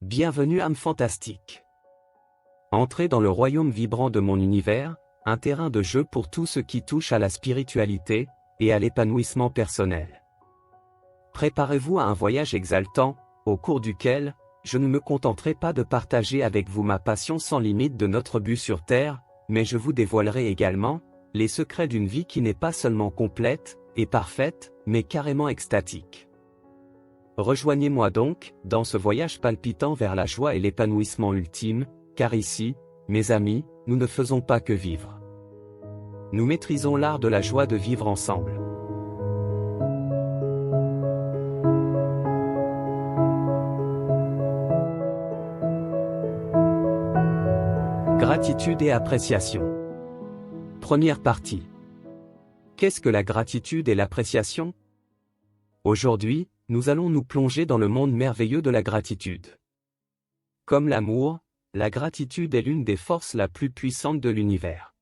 Bienvenue âme fantastique. Entrez dans le royaume vibrant de mon univers, un terrain de jeu pour tout ce qui touche à la spiritualité et à l'épanouissement personnel. Préparez-vous à un voyage exaltant, au cours duquel, je ne me contenterai pas de partager avec vous ma passion sans limite de notre but sur Terre, mais je vous dévoilerai également les secrets d'une vie qui n'est pas seulement complète et parfaite, mais carrément extatique. Rejoignez-moi donc, dans ce voyage palpitant vers la joie et l'épanouissement ultime, car ici, mes amis, nous ne faisons pas que vivre. Nous maîtrisons l'art de la joie de vivre ensemble. Gratitude et appréciation. Première partie. Qu'est-ce que la gratitude et l'appréciation? Aujourd'hui, nous allons nous plonger dans le monde merveilleux de la gratitude. Comme l'amour, la gratitude est l'une des forces la plus puissantes de l'univers.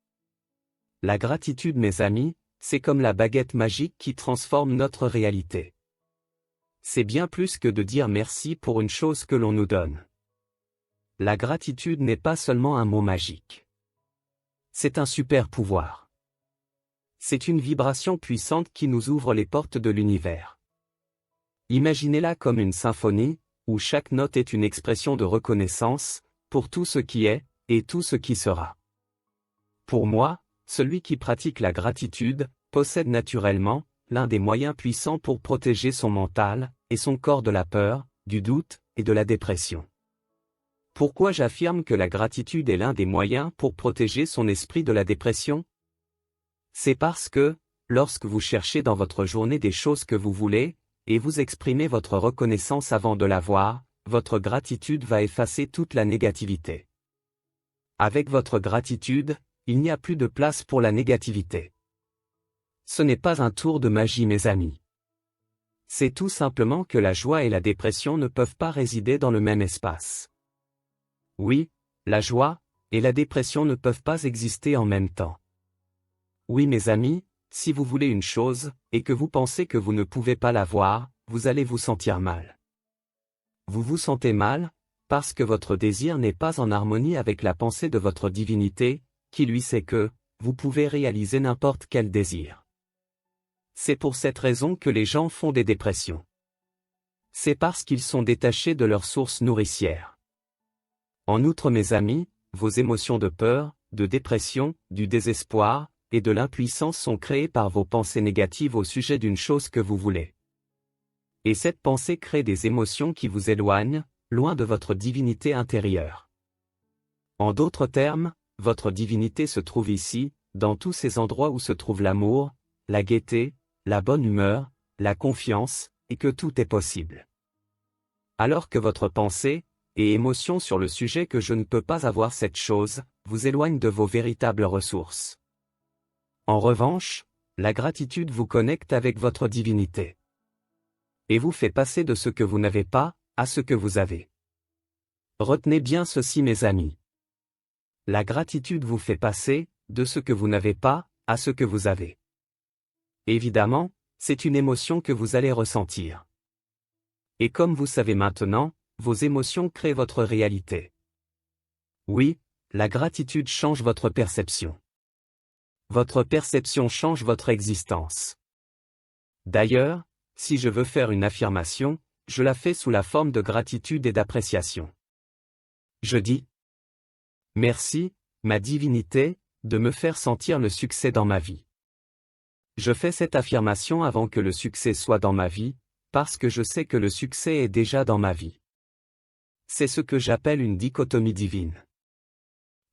La gratitude, mes amis, c'est comme la baguette magique qui transforme notre réalité. C'est bien plus que de dire merci pour une chose que l'on nous donne. La gratitude n'est pas seulement un mot magique. C'est un super pouvoir. C'est une vibration puissante qui nous ouvre les portes de l'univers. Imaginez-la comme une symphonie, où chaque note est une expression de reconnaissance, pour tout ce qui est, et tout ce qui sera. Pour moi, celui qui pratique la gratitude, possède naturellement, l'un des moyens puissants pour protéger son mental, et son corps de la peur, du doute, et de la dépression. Pourquoi j'affirme que la gratitude est l'un des moyens pour protéger son esprit de la dépression? C'est parce que, lorsque vous cherchez dans votre journée des choses que vous voulez, et vous exprimez votre reconnaissance avant de l'avoir, votre gratitude va effacer toute la négativité. Avec votre gratitude, il n'y a plus de place pour la négativité. Ce n'est pas un tour de magie, mes amis. C'est tout simplement que la joie et la dépression ne peuvent pas résider dans le même espace. Oui, la joie et la dépression ne peuvent pas exister en même temps. Oui, mes amis, si vous voulez une chose, et que vous pensez que vous ne pouvez pas l'avoir, vous allez vous sentir mal. Vous vous sentez mal, parce que votre désir n'est pas en harmonie avec la pensée de votre divinité, qui lui sait que, vous pouvez réaliser n'importe quel désir. C'est pour cette raison que les gens font des dépressions. C'est parce qu'ils sont détachés de leur source nourricière. En outre, mes amis, vos émotions de peur, de dépression, du désespoir, et de l'impuissance sont créées par vos pensées négatives au sujet d'une chose que vous voulez. Et cette pensée crée des émotions qui vous éloignent, loin de votre divinité intérieure. En d'autres termes, votre divinité se trouve ici, dans tous ces endroits où se trouve l'amour, la gaieté, la bonne humeur, la confiance, et que tout est possible. Alors que votre pensée et émotion sur le sujet que je ne peux pas avoir cette chose, vous éloigne de vos véritables ressources. En revanche, la gratitude vous connecte avec votre divinité. Et vous fait passer de ce que vous n'avez pas, à ce que vous avez. Retenez bien ceci, mes amis. La gratitude vous fait passer, de ce que vous n'avez pas, à ce que vous avez. Évidemment, c'est une émotion que vous allez ressentir. Et comme vous savez maintenant, vos émotions créent votre réalité. Oui, la gratitude change votre perception. Votre perception change votre existence. D'ailleurs, si je veux faire une affirmation, je la fais sous la forme de gratitude et d'appréciation. Je dis « Merci, ma divinité, de me faire sentir le succès dans ma vie. » Je fais cette affirmation avant que le succès soit dans ma vie, parce que je sais que le succès est déjà dans ma vie. C'est ce que j'appelle une dichotomie divine.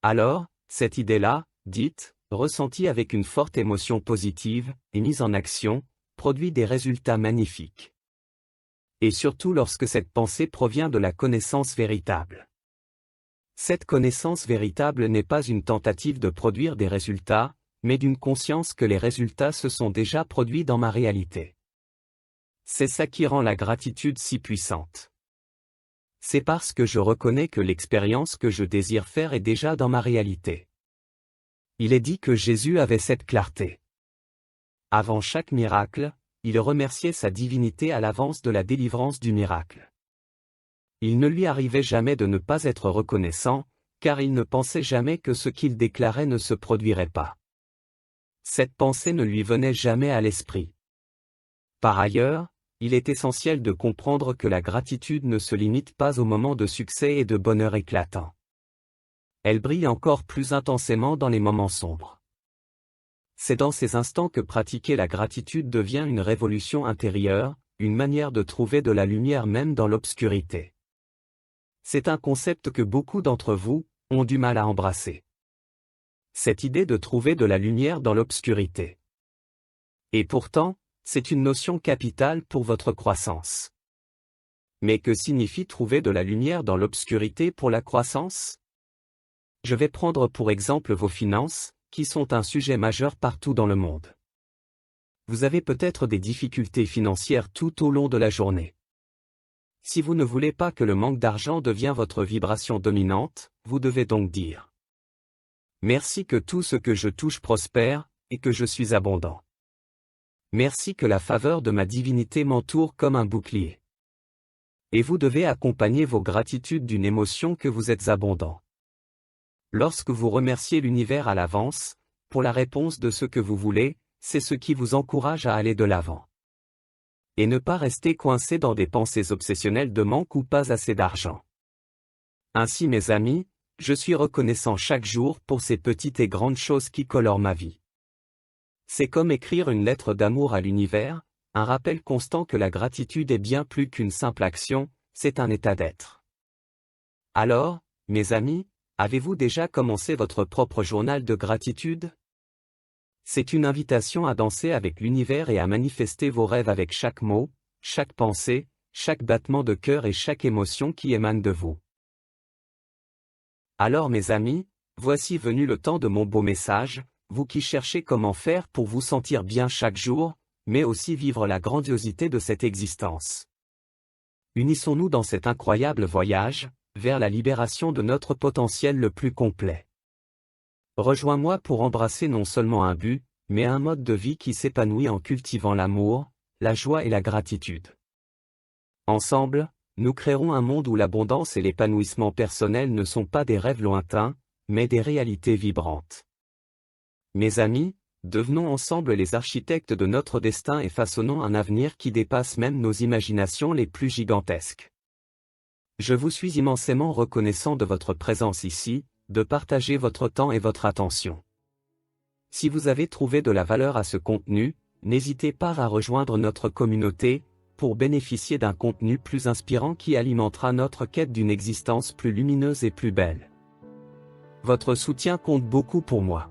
Alors, cette idée-là, dite, ressentie avec une forte émotion positive, et mise en action, produit des résultats magnifiques. Et surtout lorsque cette pensée provient de la connaissance véritable. Cette connaissance véritable n'est pas une tentative de produire des résultats, mais d'une conscience que les résultats se sont déjà produits dans ma réalité. C'est ça qui rend la gratitude si puissante. C'est parce que je reconnais que l'expérience que je désire faire est déjà dans ma réalité. Il est dit que Jésus avait cette clarté. Avant chaque miracle, il remerciait sa divinité à l'avance de la délivrance du miracle. Il ne lui arrivait jamais de ne pas être reconnaissant, car il ne pensait jamais que ce qu'il déclarait ne se produirait pas. Cette pensée ne lui venait jamais à l'esprit. Par ailleurs, il est essentiel de comprendre que la gratitude ne se limite pas aux moments de succès et de bonheur éclatants. Elle brille encore plus intensément dans les moments sombres. C'est dans ces instants que pratiquer la gratitude devient une révolution intérieure, une manière de trouver de la lumière même dans l'obscurité. C'est un concept que beaucoup d'entre vous ont du mal à embrasser. Cette idée de trouver de la lumière dans l'obscurité. Et pourtant, c'est une notion capitale pour votre croissance. Mais que signifie trouver de la lumière dans l'obscurité pour la croissance? Je vais prendre pour exemple vos finances, qui sont un sujet majeur partout dans le monde. Vous avez peut-être des difficultés financières tout au long de la journée. Si vous ne voulez pas que le manque d'argent devienne votre vibration dominante, vous devez donc dire: merci que tout ce que je touche prospère, et que je suis abondant. Merci que la faveur de ma divinité m'entoure comme un bouclier. Et vous devez accompagner vos gratitudes d'une émotion que vous êtes abondant. Lorsque vous remerciez l'univers à l'avance, pour la réponse de ce que vous voulez, c'est ce qui vous encourage à aller de l'avant. Et ne pas rester coincé dans des pensées obsessionnelles de manque ou pas assez d'argent. Ainsi mes amis, je suis reconnaissant chaque jour pour ces petites et grandes choses qui colorent ma vie. C'est comme écrire une lettre d'amour à l'univers, un rappel constant que la gratitude est bien plus qu'une simple action, c'est un état d'être. Alors, mes amis, avez-vous déjà commencé votre propre journal de gratitude? C'est une invitation à danser avec l'univers et à manifester vos rêves avec chaque mot, chaque pensée, chaque battement de cœur et chaque émotion qui émane de vous. Alors mes amis, voici venu le temps de mon beau message, vous qui cherchez comment faire pour vous sentir bien chaque jour, mais aussi vivre la grandiosité de cette existence. Unissons-nous dans cet incroyable voyage, vers la libération de notre potentiel le plus complet. Rejoins-moi pour embrasser non seulement un but, mais un mode de vie qui s'épanouit en cultivant l'amour, la joie et la gratitude. Ensemble, nous créerons un monde où l'abondance et l'épanouissement personnel ne sont pas des rêves lointains, mais des réalités vibrantes. Mes amis, devenons ensemble les architectes de notre destin et façonnons un avenir qui dépasse même nos imaginations les plus gigantesques. Je vous suis immensément reconnaissant de votre présence ici, de partager votre temps et votre attention. Si vous avez trouvé de la valeur à ce contenu, n'hésitez pas à rejoindre notre communauté, pour bénéficier d'un contenu plus inspirant qui alimentera notre quête d'une existence plus lumineuse et plus belle. Votre soutien compte beaucoup pour moi.